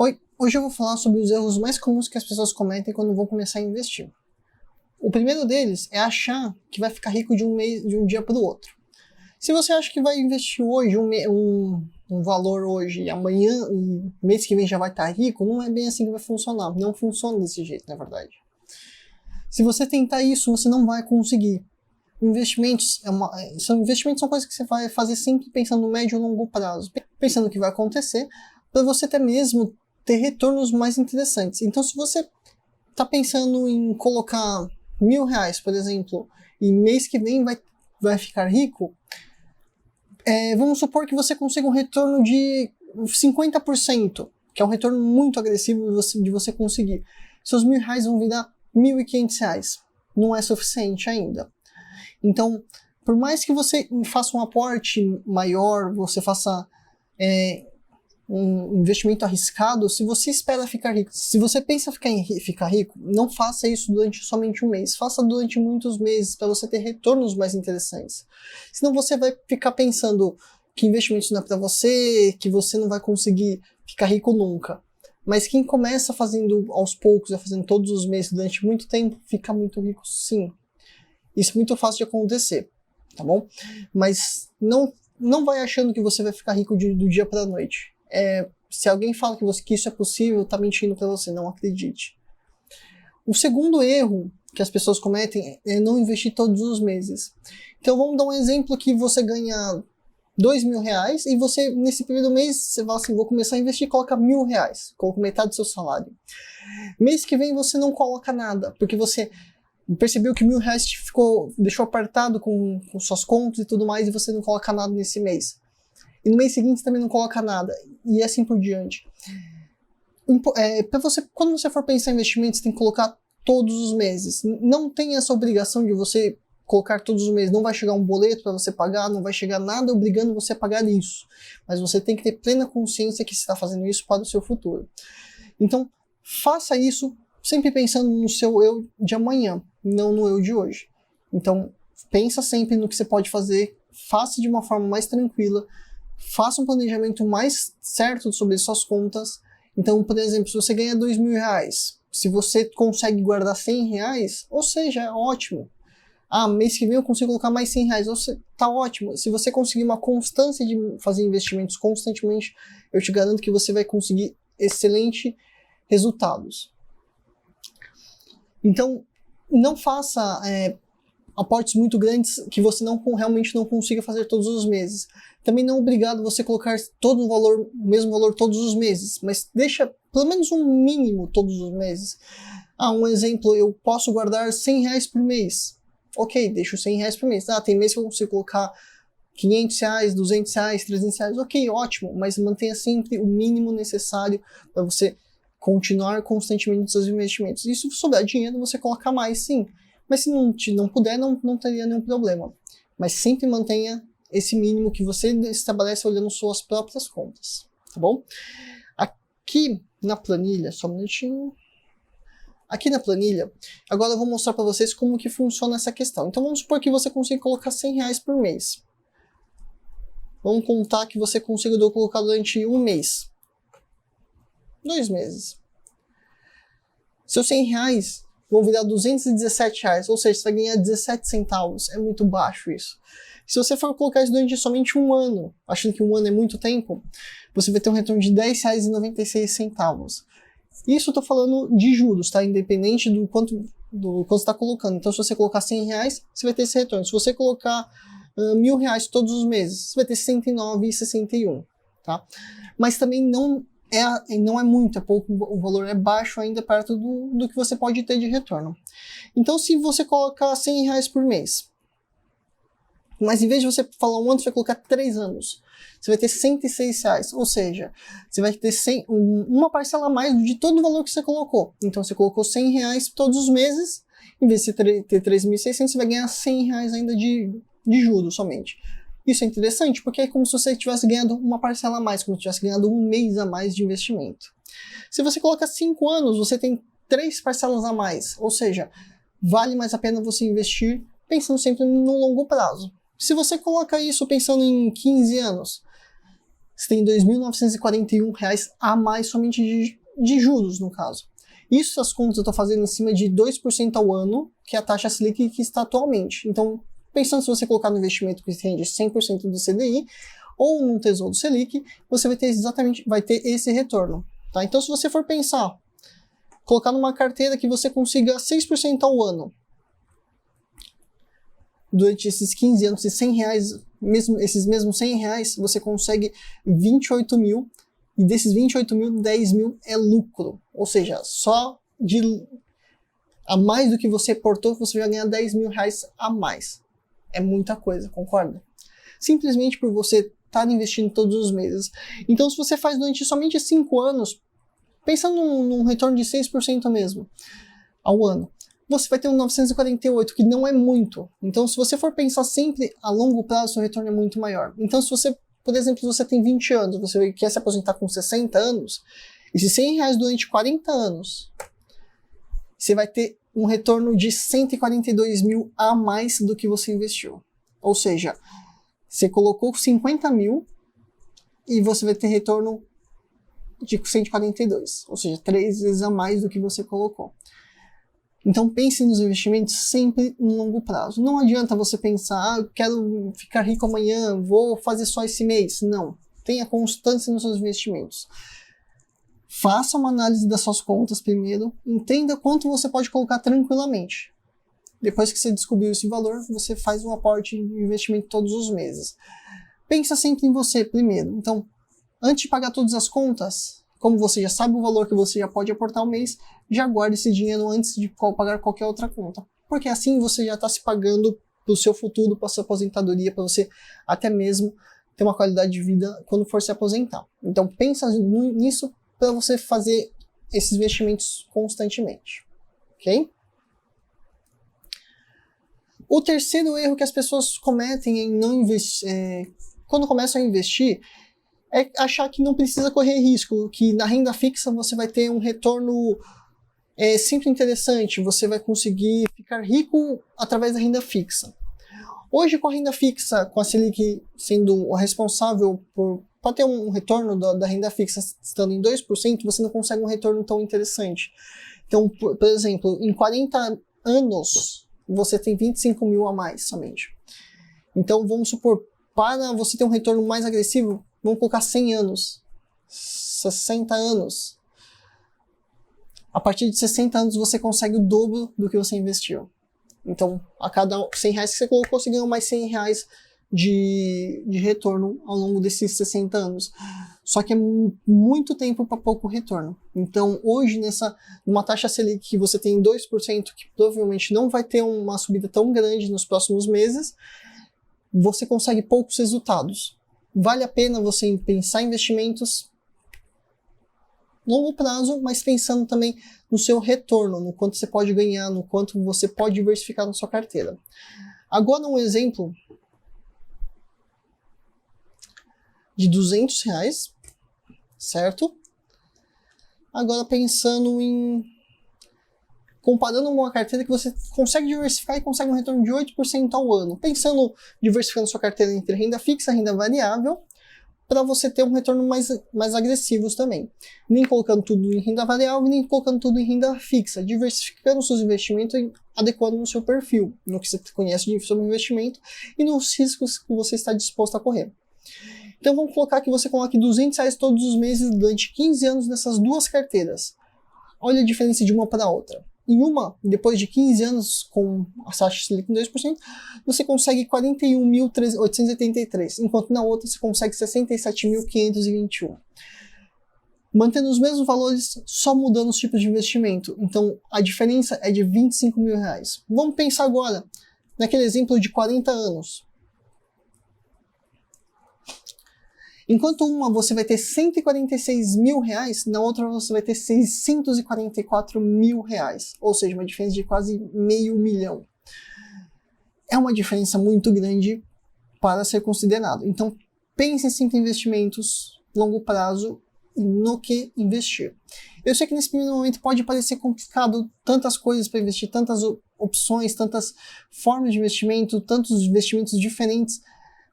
Oi, hoje eu vou falar sobre os erros mais comuns que as pessoas cometem quando vão começar a investir. O primeiro deles é achar que vai ficar rico de um dia para o outro. Se você acha que vai investir hoje um valor hoje e amanhã e mês que vem já vai estar rico, não é bem assim que vai funcionar. Não funciona desse jeito, na verdade. Se você tentar isso, você não vai conseguir. Investimentos são coisas que você vai fazer sempre pensando no médio e longo prazo, pensando no que vai acontecer, para você até mesmo ter retornos mais interessantes. Então, se você está pensando em colocar R$1.000, por exemplo, e mês que vem vai ficar rico, vamos supor que você consiga um retorno de 50%, que é um retorno muito agressivo de você conseguir. Seus R$1.000 vão virar R$1.500. Não é suficiente ainda. Então, por mais que você faça um aporte maior, você faça um investimento arriscado, se você espera ficar rico, se você pensa ficar rico, não faça isso durante somente um mês, faça durante muitos meses para você ter retornos mais interessantes. Senão você vai ficar pensando que investimento não é para você, que você não vai conseguir ficar rico nunca. Mas quem começa fazendo aos poucos, fazendo todos os meses durante muito tempo, fica muito rico sim. Isso é muito fácil de acontecer, tá bom? Mas não vai achando que você vai ficar rico do dia para a noite. Se alguém fala que isso é possível, tá mentindo para você, não acredite. O segundo erro que as pessoas cometem é não investir todos os meses. Então vamos dar um exemplo que você ganha R$2.000 e você, nesse primeiro mês, você fala assim, vou começar a investir e coloca R$1.000, coloca metade do seu salário. Mês que vem você não coloca nada, porque você percebeu que R$1.000 deixou apertado com suas contas e tudo mais, e você não coloca nada nesse mês. E no mês seguinte também não coloca nada, e assim por diante. Quando você for pensar em investimentos, você tem que colocar todos os meses. Não tem essa obrigação de você colocar todos os meses. Não vai chegar um boleto para você pagar, não vai chegar nada obrigando você a pagar isso. Mas você tem que ter plena consciência que você está fazendo isso para o seu futuro. Então, faça isso sempre pensando no seu eu de amanhã, não no eu de hoje. Então, pensa sempre no que você pode fazer, faça de uma forma mais tranquila, faça um planejamento mais certo sobre suas contas. Então, por exemplo, se você ganha R$2.000, se você consegue guardar R$100, ou seja, é ótimo. Mês que vem eu consigo colocar mais R$100, tá ótimo. Se você conseguir uma constância de fazer investimentos constantemente, eu te garanto que você vai conseguir excelentes resultados. Então, não faça aportes muito grandes que você realmente não consiga fazer todos os meses. Também não é obrigado você colocar o mesmo valor todos os meses, mas deixa pelo menos um mínimo todos os meses. Um exemplo, eu posso guardar R$100 por mês. Ok, deixo R$100 por mês. Tem mês que eu consigo colocar R$500, R$200, R$300. Ok, ótimo, mas mantenha sempre o mínimo necessário para você continuar constantemente nos seus investimentos. E se sobrar dinheiro, você coloca mais, sim. Mas se não puder, não teria nenhum problema. Mas sempre mantenha esse mínimo que você estabelece olhando suas próprias contas, tá bom? Aqui na planilha, só um minutinho. Aqui na planilha, agora eu vou mostrar para vocês como que funciona essa questão. Então vamos supor que você consiga colocar R$100 por mês. Vamos contar que você consiga colocar durante um mês. 2 meses. Seus R$100 vão virar R$217, ou seja, você vai ganhar 17 centavos. É muito baixo isso. Se você for colocar isso durante somente um ano, achando que um ano é muito tempo, você vai ter um retorno de R$10,96. Isso eu estou falando de juros, tá? Independente do quanto você está colocando. Então, se você colocar R$100, você vai ter esse retorno. Se você colocar R$1.000 todos os meses, você vai ter R$109,61, tá? Mas também não é muito, é pouco, o valor é baixo ainda perto do que você pode ter de retorno. Então, se você colocar R$100 por mês, mas em vez de você falar um ano, você vai colocar 3 anos, você vai ter R$106, ou seja, você vai ter uma parcela a mais de todo o valor que você colocou. Então, você colocou R$100 todos os meses, em vez de ter 3.600, você vai ganhar R$100 ainda de juros somente. Isso é interessante porque é como se você tivesse ganhado uma parcela a mais, como se tivesse ganhado um mês a mais de investimento. Se você coloca 5 anos, você tem 3 parcelas a mais, ou seja, vale mais a pena você investir pensando sempre no longo prazo. Se você coloca isso pensando em 15 anos, você tem R$ 2.941 a mais somente de juros, no caso. Isso as contas eu estou fazendo em cima de 2% ao ano, que é a taxa Selic que está atualmente. Então, pensando se você colocar no investimento que rende 100% do CDI, ou num Tesouro Selic, você vai ter esse retorno. Tá? Então, se você for pensar, colocar numa carteira que você consiga 6% ao ano, durante esses 15 anos, esses R$100, esses mesmos R$100, você consegue 28 mil, e desses 28 mil, 10 mil é lucro. Ou seja, só a mais do que você aportou, você vai ganhar R$10.000 a mais. É muita coisa, concorda? Simplesmente por você estar investindo todos os meses. Então, se você faz durante somente 5 anos, pensando num retorno de 6% mesmo, ao ano, você vai ter um 948, que não é muito. Então, se você for pensar sempre a longo prazo, seu retorno é muito maior. Então, se você, por exemplo, você tem 20 anos, você quer se aposentar com 60 anos, esses R$100 durante 40 anos, você vai ter um retorno de 142 mil a mais do que você investiu. Ou seja, você colocou 50 mil e você vai ter retorno de 142, ou seja, 3 vezes a mais do que você colocou. Então pense nos investimentos sempre no longo prazo. Não adianta você pensar, eu quero ficar rico amanhã, vou fazer só esse mês. Não. Tenha constância nos seus investimentos. Faça uma análise das suas contas primeiro, entenda quanto você pode colocar tranquilamente. Depois que você descobriu esse valor, você faz um aporte de investimento todos os meses. Pensa sempre em você primeiro. Então, antes de pagar todas as contas, como você já sabe o valor que você já pode aportar ao mês, já guarde esse dinheiro antes de pagar qualquer outra conta. Porque assim você já está se pagando para o seu futuro, para a sua aposentadoria, para você até mesmo ter uma qualidade de vida quando for se aposentar. Então pensa nisso para você fazer esses investimentos constantemente. Ok? O terceiro erro que as pessoas cometem em não investir, quando começam a investir, é achar que não precisa correr risco, que na renda fixa você vai ter um retorno sempre interessante, você vai conseguir ficar rico através da renda fixa. Hoje, com a renda fixa, com a Selic sendo responsável para ter um retorno da renda fixa estando em 2%, você não consegue um retorno tão interessante. Então, por exemplo, em 40 anos, você tem 25 mil a mais somente. Então, vamos supor, para você ter um retorno mais agressivo, vamos colocar 100 anos, 60 anos. A partir de 60 anos você consegue o dobro do que você investiu. Então, a cada R$100 que você colocou, você ganhou mais R$100 de retorno ao longo desses 60 anos. Só que é muito tempo para pouco retorno. Então, hoje, numa taxa Selic que você tem 2%, que provavelmente não vai ter uma subida tão grande nos próximos meses, você consegue poucos resultados. Vale a pena você pensar em investimentos longo prazo, mas pensando também no seu retorno, no quanto você pode ganhar, no quanto você pode diversificar na sua carteira. Agora um exemplo de R$200, certo? Agora pensando comparando uma carteira que você consegue diversificar e consegue um retorno de 8% ao ano. Pensando diversificando sua carteira entre renda fixa e renda variável, para você ter um retorno mais agressivo também. Nem colocando tudo em renda variável, nem colocando tudo em renda fixa. Diversificando seus investimentos e adequando no seu perfil, no que você conhece sobre investimento e nos riscos que você está disposto a correr. Então vamos colocar que você coloque R$200 todos os meses durante 15 anos nessas duas carteiras. Olha a diferença de uma para a outra. Em uma, depois de 15 anos com a taxa Selic em 2%, você consegue 41.883, enquanto na outra você consegue 67.521. Mantendo os mesmos valores, só mudando os tipos de investimento. Então, a diferença é de R$25 mil. Vamos pensar agora naquele exemplo de 40 anos. Enquanto uma você vai ter R$146 mil, na outra você vai ter R$644 mil. Ou seja, uma diferença de quase R$500 mil. É uma diferença muito grande para ser considerado. Então, pense sempre em investimentos longo prazo e no que investir. Eu sei que nesse primeiro momento pode parecer complicado, tantas coisas para investir, tantas opções, tantas formas de investimento, tantos investimentos diferentes,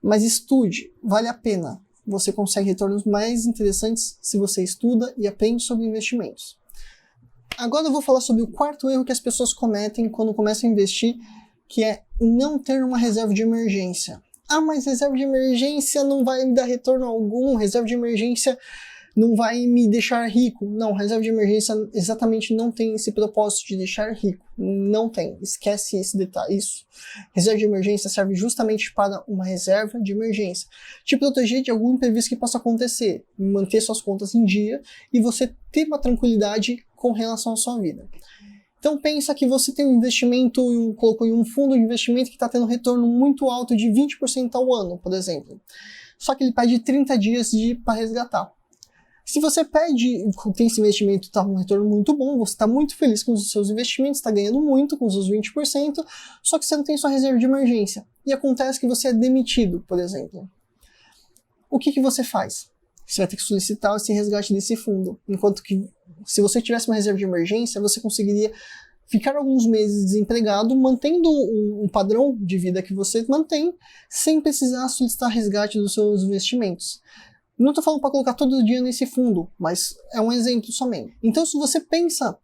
mas estude, vale a pena. você consegue retornos mais interessantes se você estuda e aprende sobre investimentos. Agora eu vou falar sobre o quarto erro que as pessoas cometem quando começam a investir, que é não ter uma reserva de emergência. Ah, mas reserva de emergência não vai me dar retorno algum, reserva de emergência não vai me deixar rico. Não, reserva de emergência exatamente não tem esse propósito de deixar rico. Não tem, esquece esse detalhe, isso. Reserva de emergência serve justamente para uma reserva de emergência. Te proteger de algum imprevisto que possa acontecer, manter suas contas em dia e você ter uma tranquilidade com relação à sua vida. Então pensa que você tem um investimento, colocou em um fundo de investimento que está tendo um retorno muito alto de 20% ao ano, por exemplo. Só que ele pede 30 dias para resgatar. Se você tem esse investimento, está um retorno muito bom, você está muito feliz com os seus investimentos, está ganhando muito com os seus 20%, só que você não tem sua reserva de emergência. E acontece que você é demitido, por exemplo. O que você faz? Você vai ter que solicitar esse resgate desse fundo. Enquanto que, se você tivesse uma reserva de emergência, você conseguiria ficar alguns meses desempregado, mantendo um padrão de vida que você mantém, sem precisar solicitar resgate dos seus investimentos. Não estou falando para colocar todo o dinheiro nesse fundo, mas é um exemplo somente. Então, se você pensa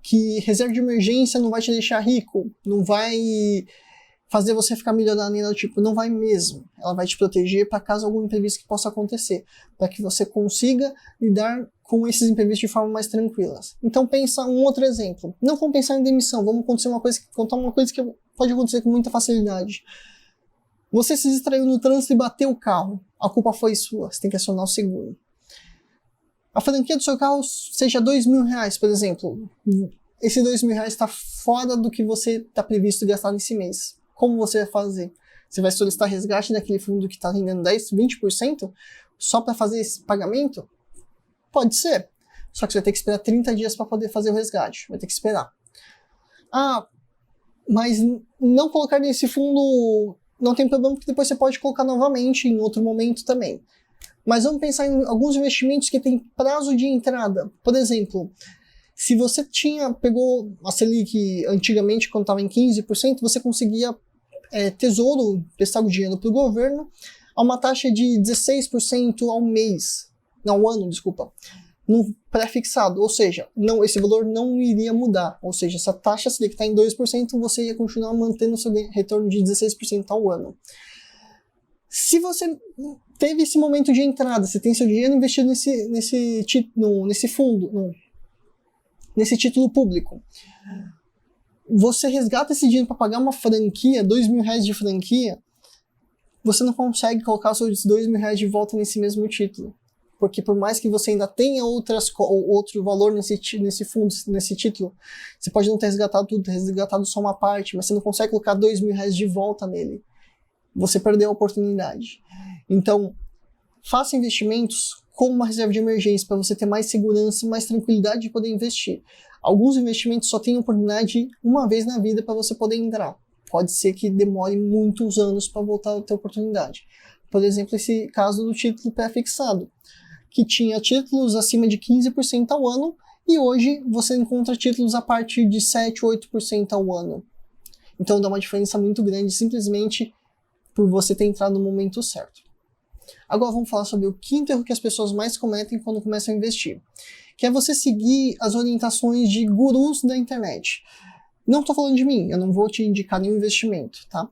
que reserva de emergência não vai te deixar rico, não vai fazer você ficar milionário, nem nada do tipo, não vai mesmo. Ela vai te proteger para caso algum imprevisto que possa acontecer, para que você consiga lidar com esses imprevistos de forma mais tranquila. Então, pensa um outro exemplo. Não vamos pensar em demissão, vamos contar uma coisa que pode acontecer com muita facilidade. Você se distraiu no trânsito e bateu o carro. A culpa foi sua, você tem que acionar o seguro. A franquia do seu carro seja R$2.000, por exemplo. Esse R$2.000 está fora do que você está previsto gastar nesse mês. Como você vai fazer? Você vai solicitar resgate daquele fundo que está rendendo 10%, 20% só para fazer esse pagamento? Pode ser. Só que você vai ter que esperar 30 dias para poder fazer o resgate. Vai ter que esperar. Ah, mas não colocar nesse fundo não tem problema, porque depois você pode colocar novamente em outro momento também. Mas vamos pensar em alguns investimentos que têm prazo de entrada. Por exemplo, se você pegou a Selic antigamente, quando estava em 15%, você conseguia tesouro, prestar o dinheiro para o governo, a uma taxa de 16% ao mês. Não, ao ano, desculpa. No pré-fixado, ou seja, esse valor não iria mudar. Ou seja, essa taxa Selic está em 2%, você ia continuar mantendo o seu retorno de 16% ao ano. Se você teve esse momento de entrada, você tem seu dinheiro investido nesse fundo, nesse título público, você resgata esse dinheiro para pagar uma franquia, R$2.000 de franquia, você não consegue colocar os seus R$2.000 de volta nesse mesmo título. Porque por mais que você ainda tenha outro valor nesse fundo, nesse título, você pode não ter resgatado tudo, ter resgatado só uma parte, mas você não consegue colocar R$2.000 de volta nele. Você perdeu a oportunidade. Então, faça investimentos com uma reserva de emergência para você ter mais segurança e mais tranquilidade de poder investir. Alguns investimentos só têm oportunidade uma vez na vida para você poder entrar. Pode ser que demore muitos anos para voltar a ter oportunidade. Por exemplo, esse caso do título pré-fixado, que tinha títulos acima de 15% ao ano, e hoje você encontra títulos a partir de 7%, 8% ao ano. Então dá uma diferença muito grande, simplesmente por você ter entrado no momento certo. Agora vamos falar sobre o quinto erro que as pessoas mais cometem quando começam a investir, que é você seguir as orientações de gurus da internet. Não estou falando de mim, eu não vou te indicar nenhum investimento, tá?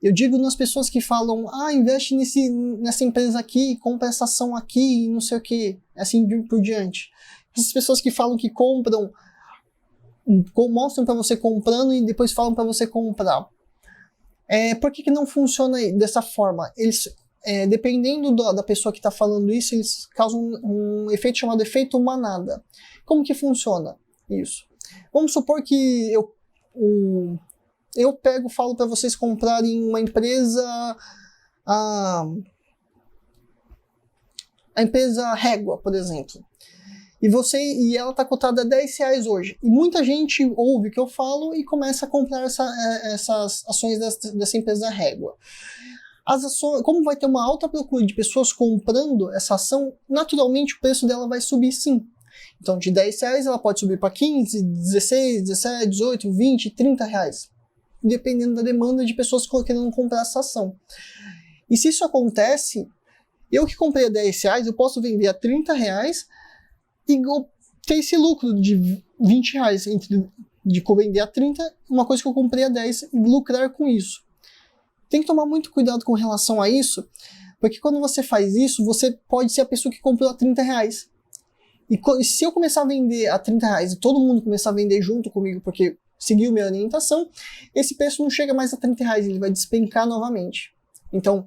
Eu digo nas pessoas que falam, investe nessa empresa aqui, compra essa ação aqui, e não sei o que, assim por diante. Essas pessoas que falam que compram, mostram para você comprando e depois falam para você comprar. Por que não funciona dessa forma? Eles, dependendo da pessoa que está falando isso, eles causam um efeito chamado efeito manada. Como que funciona isso? Vamos supor que eu falo para vocês comprarem uma empresa, a empresa Régua, por exemplo. E ela está cotada a R$10 hoje. E muita gente ouve o que eu falo e começa a comprar essas ações dessa empresa Régua. As ações, como vai ter uma alta procura de pessoas comprando essa ação, naturalmente o preço dela vai subir sim. Então de R$10 ela pode subir para 15, 16, 17, 18, 20, R$30. Dependendo da demanda de pessoas querendo comprar essa ação. E se isso acontece, Eu que comprei a R$10, eu posso vender a R$30 e ter esse lucro de R$20 de vender a 30, uma coisa que eu comprei a 10 e lucrar com isso. Tem que tomar muito cuidado com relação a isso, porque quando você faz isso, você pode ser a pessoa que comprou a R$30. E se eu começar a vender a R$30 e todo mundo começar a vender junto comigo, porque seguiu minha orientação, esse preço não chega mais a R$30, ele vai despencar novamente. Então,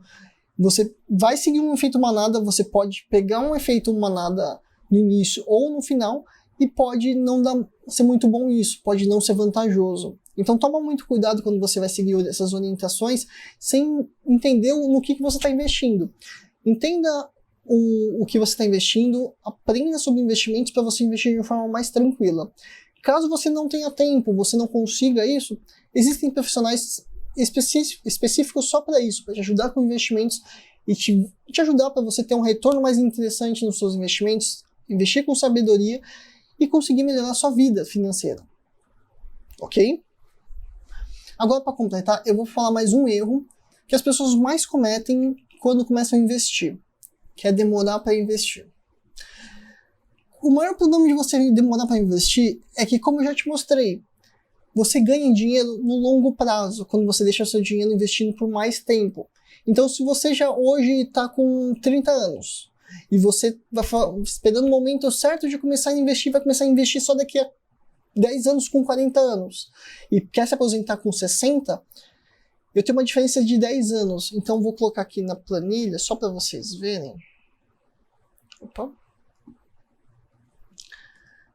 você vai seguir um efeito manada, você pode pegar um efeito manada no início ou no final, e pode não ser muito bom isso, pode não ser vantajoso. Então toma muito cuidado quando você vai seguir essas orientações sem entender no que você está investindo. Entenda o que você está investindo, aprenda sobre investimentos para você investir de uma forma mais tranquila. Caso você não tenha tempo, você não consiga isso, existem profissionais específicos só para isso, para te ajudar com investimentos e te ajudar para você ter um retorno mais interessante nos seus investimentos, investir com sabedoria e conseguir melhorar a sua vida financeira. Ok? Agora, para completar, eu vou falar mais um erro que as pessoas mais cometem quando começam a investir, que é demorar para investir. O maior problema de você demorar para investir é que, como eu já te mostrei, você ganha dinheiro no longo prazo, quando você deixa o seu dinheiro investindo por mais tempo. Então, se você já hoje está com 30 anos, e você vai esperando o momento certo de começar a investir, vai começar a investir só daqui a 10 anos com 40 anos, e quer se aposentar com 60, eu tenho uma diferença de 10 anos, então vou colocar aqui na planilha, só para vocês verem. Opa.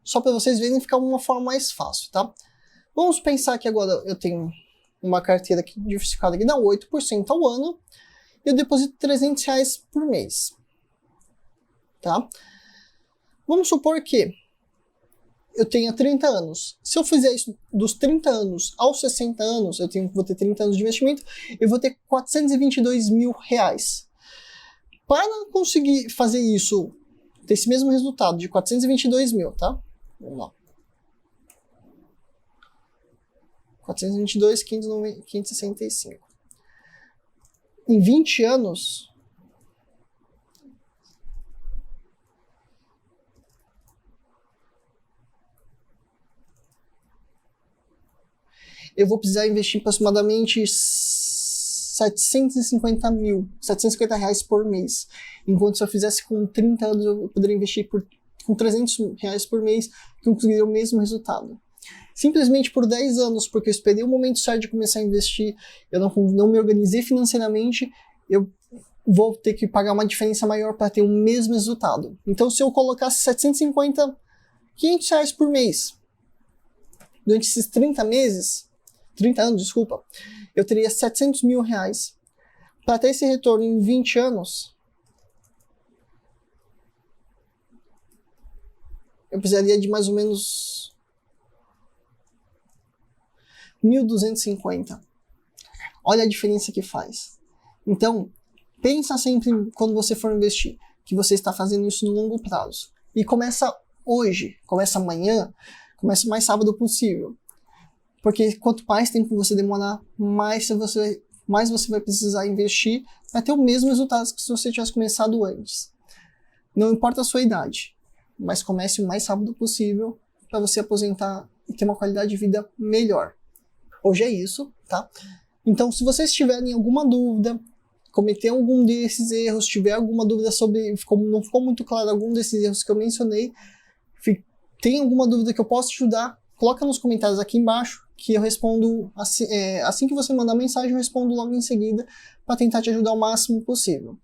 Só para vocês verem ficar uma forma mais fácil, tá? Vamos pensar que agora eu tenho uma carteira aqui, diversificada que dá 8% ao ano, e eu deposito R$300 por mês. Tá? Vamos supor que eu tenha 30 anos. Se eu fizer isso dos 30 anos aos 60 anos, vou ter 30 anos de investimento, eu vou ter R$422 mil. Para conseguir fazer isso, ter esse mesmo resultado de 422 mil, tá? Vamos lá. 422, 565. Em 20 anos, eu vou precisar investir aproximadamente R$750 por mês. Enquanto se eu fizesse com 30 anos, eu poderia investir com R$300 por mês, que eu conseguiria o mesmo resultado. Simplesmente por 10 anos, porque eu esperei o momento certo de começar a investir, eu não me organizei financeiramente, eu vou ter que pagar uma diferença maior para ter o mesmo resultado. Então, se eu colocasse R$500 por mês, durante esses 30 anos, desculpa, eu teria R$700 mil. Para ter esse retorno em 20 anos, eu precisaria de mais ou menos 1.250. Olha a diferença que faz. Então, pensa sempre quando você for investir, que você está fazendo isso no longo prazo. E começa hoje, começa amanhã, começa o mais sábado possível. Porque quanto mais tempo você demorar, mais você vai precisar investir para ter o mesmo resultado que se você tivesse começado antes. Não importa a sua idade, mas comece o mais rápido possível para você aposentar e ter uma qualidade de vida melhor. Hoje é isso, tá? Então, se vocês tiverem alguma dúvida, cometer algum desses erros, tiver alguma dúvida sobre, não ficou muito claro algum desses erros que eu mencionei, tem alguma dúvida que eu possa te ajudar, coloca nos comentários aqui embaixo, que eu respondo, assim que você mandar mensagem, eu respondo logo em seguida, para tentar te ajudar o máximo possível.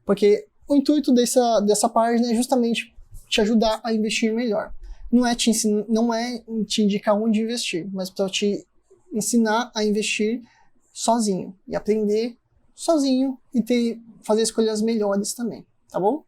Porque o intuito dessa página é justamente te ajudar a investir melhor. Não é te indicar onde investir, mas para te ensinar a investir sozinho e aprender sozinho e fazer escolhas melhores também, tá bom?